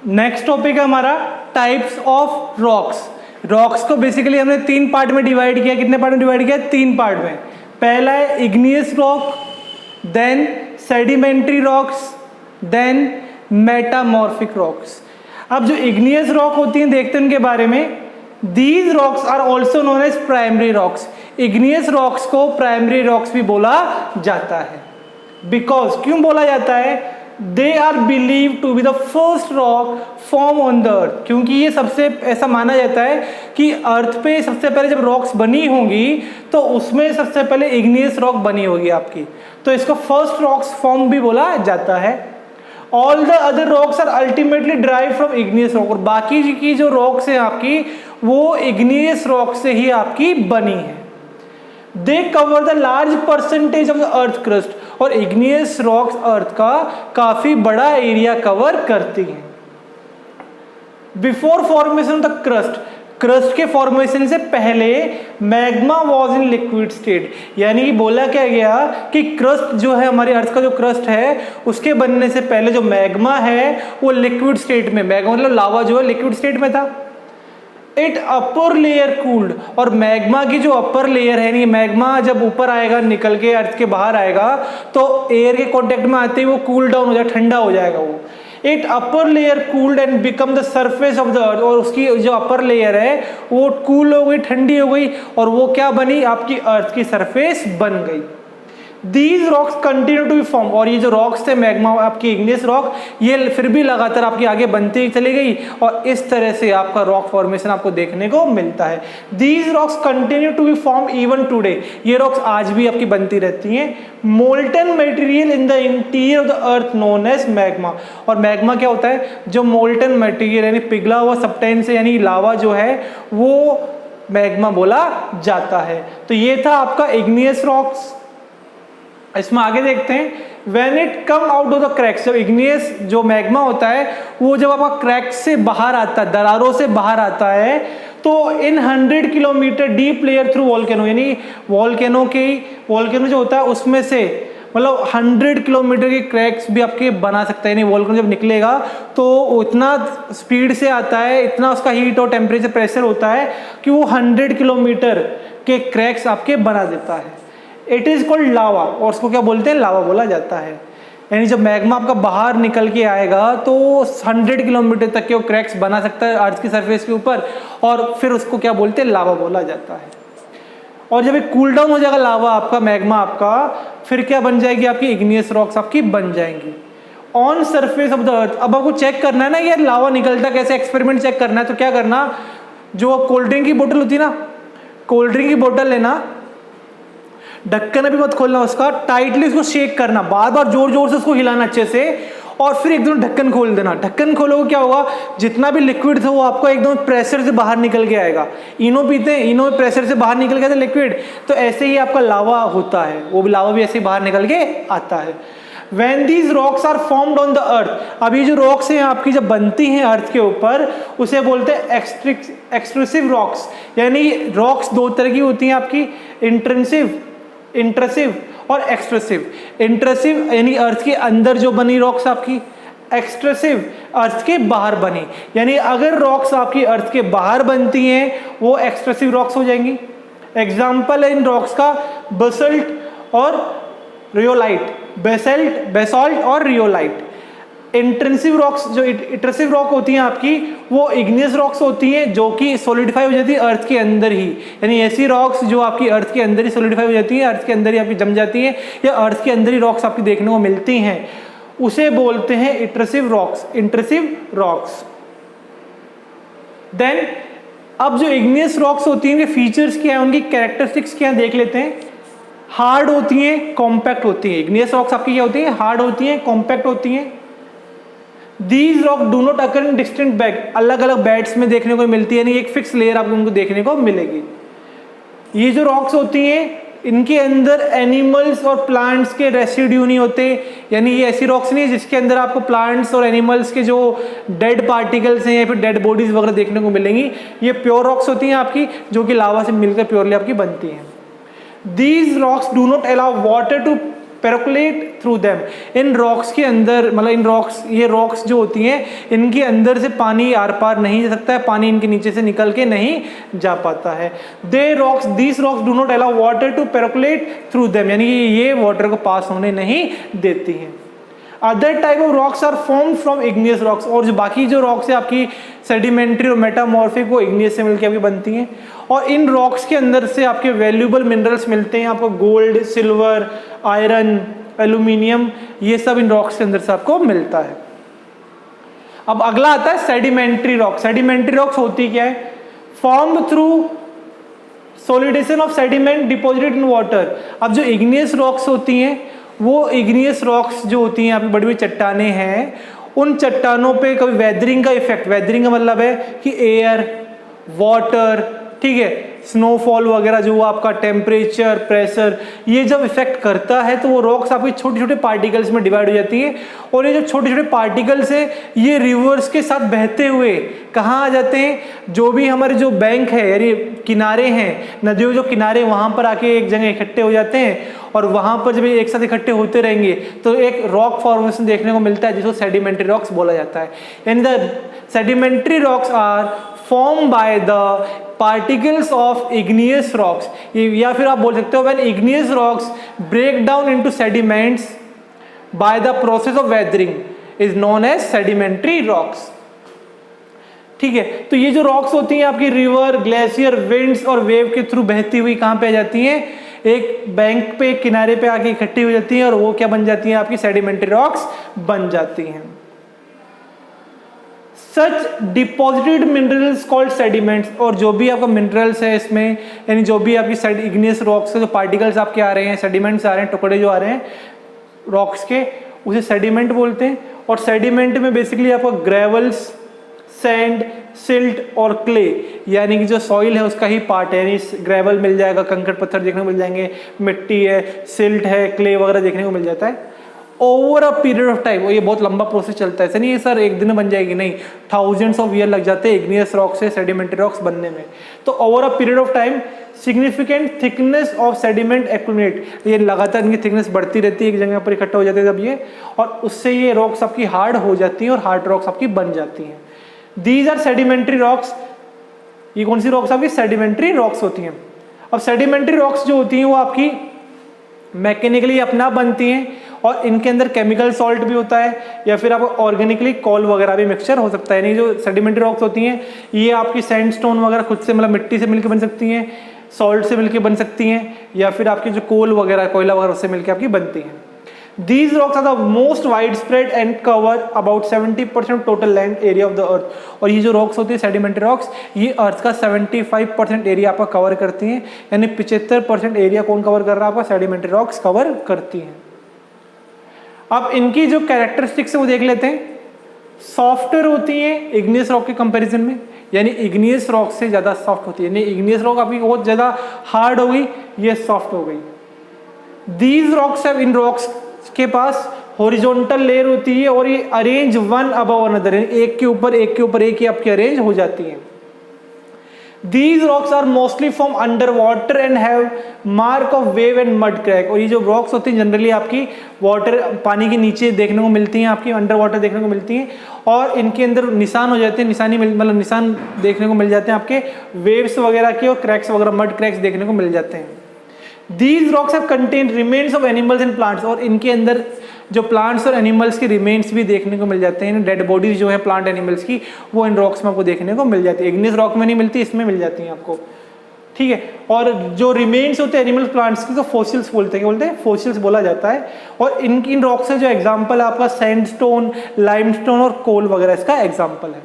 Next topic है हमारा types of rocks. Rocks को बेसिकली हमने 3 पार्ट में डिवाइड किया। कितने पार्ट में डिवाइड किया? 3 पार्ट में। पहला है igneous rock, then sedimentary rocks, then metamorphic rocks. अब जो इग्नियस रॉक होती हैं देखते हैं उनके बारे में। These rocks are also known as primary rocks. Igneous rocks को प्राइमरी रॉक्स भी बोला जाता है। बिकॉज, क्यों बोला जाता है? They are believe to be the first rock form on the earth. क्योंकि ये सबसे ऐसा माना जाता है कि अर्थ पे सबसे पहले जब रॉक्स बनी होंगी तो उसमें सबसे पहले इग्नियस रॉक बनी होगी आपकी, तो इसको फर्स्ट रॉक्स फॉर्म भी बोला जाता है। All the other rocks are ultimately drive from igneous rock. और बाकी की जो रॉक्स हैं आपकी वो इग्नियस रॉक से ही आपकी बनी है। They cover the large percentage of the earth crust. और इग्नियस रॉक्स अर्थ का काफी बड़ा एरिया कवर करती हैं। Before formation of the crust, crust के फॉर्मेशन से पहले magma was in liquid state. यानी कि बोला क्या गया कि क्रस्ट जो है हमारे अर्थ का जो क्रस्ट है उसके बनने से पहले जो मैग्मा है वो लिक्विड स्टेट में, मैग्मा मतलब लावा जो है लिक्विड स्टेट में था। It upper layer cooled. और मैग्मा की जो अपर लेयर है, मैग्मा जब ऊपर आएगा निकल के अर्थ के बाहर आएगा तो एयर के कांटेक्ट में आते ही वो कूल डाउन हो जाएगा, ठंडा हो जाएगा वो। It upper layer cooled and become the surface of the अर्थ। और उसकी जो अपर लेयर है वो कूल हो गई, ठंडी हो गई और वो क्या बनी? आपकी अर्थ की सरफेस बन गई। These rocks continue to be formed। और ये जो रॉक्स थे मैग्मा आपकी इग्नियस रॉक, ये फिर भी लगातार आपकी आगे बनती चली गई और इस तरह से आपका रॉक फॉर्मेशन आपको देखने को मिलता है। These rocks continue to be formed even today। ये रॉक्स आज भी आपकी बनती रहती हैं। Molten material in the interior of the earth known as magma। और मैग्मा क्या होता है? जो मोल्टन मटेरियल यानी पिघला हुआ सबटेंस से यानी लावा जो है वो मैग्मा बोला जाता है। तो ये था आपका इग्नियस रॉक्स। इसमें आगे देखते हैं, When it come out of the cracks। जब इग्नियस जो मैग्मा होता है वो जब आपका क्रैक से बाहर आता है, दरारों से बाहर आता है, तो इन 100 kilometre deep layer through volcano, यानी वॉल्केनो जो होता है उसमें से मतलब 100 किलोमीटर के क्रैक्स भी आपके बना सकता है। यानी वॉल्केनो जब निकलेगा तो इतना स्पीड से आता है, इतना उसका हीट और टेम्परेचर प्रेशर होता है कि वो 100 किलोमीटर के क्रैक्स आपके बना देता है। इट इज कॉल्ड लावा। और उसको क्या बोलते हैं? लावा बोला जाता है। यानी जब मैग्मा आपका बाहर निकल के आएगा तो 100 किलोमीटर तक के वो क्रैक्स बना सकता है अर्थ की सरफेस के ऊपर और फिर उसको क्या बोलते हैं? लावा बोला जाता है। और जब एक कूल डाउन हो जाएगा लावा आपका, मैग्मा आपका, फिर क्या बन जाएगी? आपकी इग्नियस रॉक्स आपकी बन जाएंगी ऑन सरफेस ऑफ द अर्थ। अब आपको चेक करना है ना यार लावा निकलता कैसे, एक्सपेरिमेंट चेक करना है तो क्या करना, जो कोल्ड ड्रिंक की बोतल होती है ना, कोल्ड ड्रिंक की बोतल लेना, ढक्कन अभी मत खोलना उसका, टाइटली उसको शेक करना, बार बार जोर जोर से उसको हिलाना अच्छे से और फिर एकदम ढक्कन खोल देना। ढक्कन खोलोगे क्या होगा? जितना भी लिक्विड था वो आपको एकदम प्रेशर से बाहर निकल के आएगा। इनो पीते हैं, इनो प्रेशर से बाहर निकल गया था लिक्विड, तो ऐसे ही आपका लावा होता है, वो भी लावा भी ऐसे ही बाहर निकल के आता है। When these rocks are formed on the earth, अब ये जो रॉक्स हैं आपकी जब बनती हैं अर्थ के ऊपर उसे बोलते हैं एक्सट्रूसिव रॉक्स। यानी रॉक्स 2 तरह की होती हैं आपकी, इंट्रसिव और एक्सट्रूसिव। इंट्रसिव यानी अर्थ के अंदर जो बनी रॉक्स आपकी, एक्सट्रूसिव अर्थ के बाहर बनी। यानी अगर रॉक्स आपकी अर्थ के बाहर बनती हैं वो एक्सट्रूसिव रॉक्स हो जाएंगी। एग्जाम्पल है इन रॉक्स का बेसल्ट और रियोलाइट, बेसॉल्ट और रियोलाइट। इंट्रिंसिव रॉक्स जो इंट्रसिव रॉक होती हैं आपकी वो इग्नियस रॉक्स होती हैं जो कि सॉलिडिफाई हो जाती है अर्थ के अंदर ही। यानी ऐसी रॉक्स जो आपकी अर्थ के अंदर ही सॉलिडिफाई हो जाती हैं, अर्थ के अंदर ही आपकी जम जाती हैं या अर्थ के अंदर ही रॉक्स आपकी देखने को मिलती हैं, उसे बोलते हैं इंट्रसिव रॉक्स। देन अब जो इग्नियस रॉक्स होती हैं उनके फीचर्स क्या है, उनकी कैरेक्टरिस्टिक्स क्या है देख लेते हैं। हार्ड होती हैं, कॉम्पैक्ट होती हैं। इग्नियस रॉक्स आपकी क्या होती हैं? हार्ड होती हैं, कॉम्पैक्ट होती हैं। These rock do not occur in distinct bed। अलग अलग बेड्स में देखने को मिलती है, यानी एक फिक्स लेयर आपको उनको देखने को मिलेगी। ये जो रॉक्स होती हैं इनके अंदर एनिमल्स और प्लांट्स के रेसिड्यू नहीं होते। यानी ये ऐसी रॉक्स नहीं है जिसके अंदर आपको प्लांट्स और एनिमल्स के जो डेड पार्टिकल्स हैं या फिर डेड बॉडीज वगैरह देखने को मिलेंगी। ये प्योर रॉक्स होती हैं आपकी जो कि लावा से मिलकर प्योरली आपकी बनती हैं। These rocks do not allow water to percolate through them. इन रॉक्स के अंदर मतलब इन रॉक्स, ये रॉक्स जो होती हैं इनके अंदर से पानी आर पार नहीं जा सकता है, पानी इनके नीचे से निकल के नहीं जा पाता है। These rocks do not allow water to percolate through them, यानी कि ये वाटर को पास होने नहीं देती हैं। Other type of rocks are form from igneous rocks, और जो बाकी जो रॉक्स है आपकी सेडिमेंट्री और मेटामॉर्फिक वो इग्नियस से मिलकर आपकी बनती हैं। और इन रॉक्स के अंदर से आपके वैल्यूएबल मिनरल्स मिलते हैं, आपको गोल्ड, सिल्वर, आयरन, एल्यूमिनियम, ये सब इन रॉक्स के अंदर से आपको मिलता है। अब अगला आता है सेडिमेंट्री रॉक्स। सेडिमेंट्री रॉक्स होती क्या है? Form through solidation of sediment deposited in water. अब जो इग्नियस रॉक्स होती हैं वो इग्नियस रॉक्स जो होती हैं आपकी बड़ी बड़ी चट्टानें हैं, उन चट्टानों पे कभी वेदरिंग का इफेक्ट, वेदरिंग का मतलब है कि एयर, वाटर, ठीक है, स्नोफॉल वगैरह जो आपका टेम्परेचर, प्रेशर, ये जब इफेक्ट करता है तो वो रॉक्स आपकी छोटे छोटे पार्टिकल्स में डिवाइड हो जाती है। और ये जो छोटे छोटे पार्टिकल्स है ये रिवर्स के साथ बहते हुए कहाँ आ जाते हैं? जो भी हमारे जो बैंक है यानी किनारे हैं, नदियों जो किनारे, वहाँ पर आके एक जगह इकट्ठे हो जाते हैं। और वहाँ पर जब एक साथ इकट्ठे होते रहेंगे तो एक रॉक फॉर्मेशन देखने को मिलता है जिसको सेडिमेंट्री रॉक्स बोला जाता है। यानी the sedimentary rocks are form by the particles of igneous rocks, या फिर आप बोल सकते हो when igneous rocks break down into sediments by the process of weathering is known as sedimentary rocks. ठीक है, तो ये जो रॉक्स होती हैं आपकी रिवर, ग्लेशियर, विंड्स और वेव के थ्रू बहती हुई कहाँ पे आ जाती हैं? एक बैंक पे, एक किनारे पे आके इकट्ठी हो जाती हैं और वो क्या बन जाती हैं? आपकी सेडिमेंट्री रॉक्स बन जाती हैं। सच डिपॉजिटेड मिनरल्स कॉल्ड सेडिमेंट्स, और जो भी आपका मिनरल्स है इसमें, यानी जो भी आपकी इग्नियस रॉक्स के जो पार्टिकल्स आपके आ रहे हैं, सेडिमेंट्स आ रहे हैं, टुकड़े जो आ रहे हैं रॉक्स के, उसे सेडिमेंट बोलते हैं। और सेडिमेंट में बेसिकली आपको ग्रेवल्स, सैंड, सिल्ट और क्ले, यानी कि जो सॉइल है उसका ही पार्ट है, यानी ग्रेवल मिल जाएगा, कंकड़ पत्थर देखने को मिल जाएंगे, मिट्टी है, सिल्ट है, क्ले वगैरह देखने को मिल जाता है over a period of time. और ये बहुत लंबा प्रोसेस चलता है, ऐसा नहीं है सर एक दिन में बन जाएगी, नहीं, थाउजेंड्स ऑफ ईयर लग जाते हैं इग्नियस रॉक से सेडिमेंट्री रॉक्स बनने में। तो over a period of time significant thickness of sediment accumulate, ये लगातार इनकी थिकनेस बढ़ती रहती है, एक जगह पर इकट्ठा हो जाते हैं जब ये, और उससे ये रॉक्स आपकी हार्ड हो जाती हैं और हार्ड रॉक्स आपकी बन जाती हैं। These are sedimentary rocks. ये कौन सी रॉक्स आपकी? सेडिमेंट्री रॉक्स होती हैं। अब सेडिमेंट्री रॉक्स जो होती हैं वो आपकी मैकेनिकली अपने आप बनती हैं और इनके अंदर केमिकल सॉल्ट भी होता है या फिर आपको ऑर्गेनिकली कॉल वगैरह भी मिक्सचर हो सकता है। यानी जो सेडिमेंट्री रॉक्स होती हैं ये आपकी सैंडस्टोन वगैरह खुद से मतलब मिट्टी से मिलकर बन सकती हैं, सॉल्ट से मिलकर बन सकती हैं, या फिर आपकी जो कोल वगैरह, कोयला वगैरह उससे मिलकर आपकी बनती हैं। These rocks are the most widespread and cover about 70% total land area of the earth। और ये जो रॉक्स होती है सेडिमेंट्री रॉक्स, ये अर्थ का 75% एरिया आपका कवर करती हैं, यानी 75% एरिया कौन कवर कर रहा है? आपका सेडिमेंट्री रॉक्स कवर करती हैं। अब इनकी जो कैरेक्टरिस्टिक्स है वो देख लेते हैं। सॉफ्टर होती है इग्नियस रॉक के कंपैरिजन में, यानी इग्नियस रॉक से ज़्यादा सॉफ्ट होती है, यानी इग्नियस रॉक आपकी बहुत ज़्यादा हार्ड हो गई, ये सॉफ्ट हो गई। These rocks have, in rocks के पास हॉरिजॉन्टल लेयर होती है और ये अरेंज वन अबव अनदर, एक के ऊपर एक के ऊपर एक ही आपकी अरेंज हो जाती हैं। These rocks are mostly from underwater and have mark of wave and mud crack। और ये जो रॉक्स होती हैं जनरली आपकी वाटर, पानी के नीचे देखने को मिलती हैं, आपकी अंडर वाटर देखने को मिलती हैं और इनके अंदर निशान हो जाते हैं, मतलब निशान देखने को मिल जाते हैं आपके वेव्स वगैरह के, और क्रैक्स वगैरह, मड क्रैक्स देखने को मिल जाते हैं। These rocks have contained remains of animals and plants। और इनके अंदर जो प्लांट्स और एनिमल्स के रिमेन्स भी देखने को मिल जाते हैं, डेड बॉडीज जो है प्लांट एनिमल्स की, वो इन रॉक्स में आपको देखने को मिल जाती है। इग्नियस रॉक में नहीं मिलती, इसमें मिल जाती हैं आपको, ठीक है। और जो रिमेन्स होते हैं एनिमल प्लांट्स के, तो फॉसिल्स बोलते हैं, क्या बोलते हैं? फॉसिल्स बोला जाता है। और इन रॉक्स से जो एग्जाम्पल है आपका सैंडस्टोन, लाइमस्टोन और कोल वगैरह इसका एग्जाम्पल है।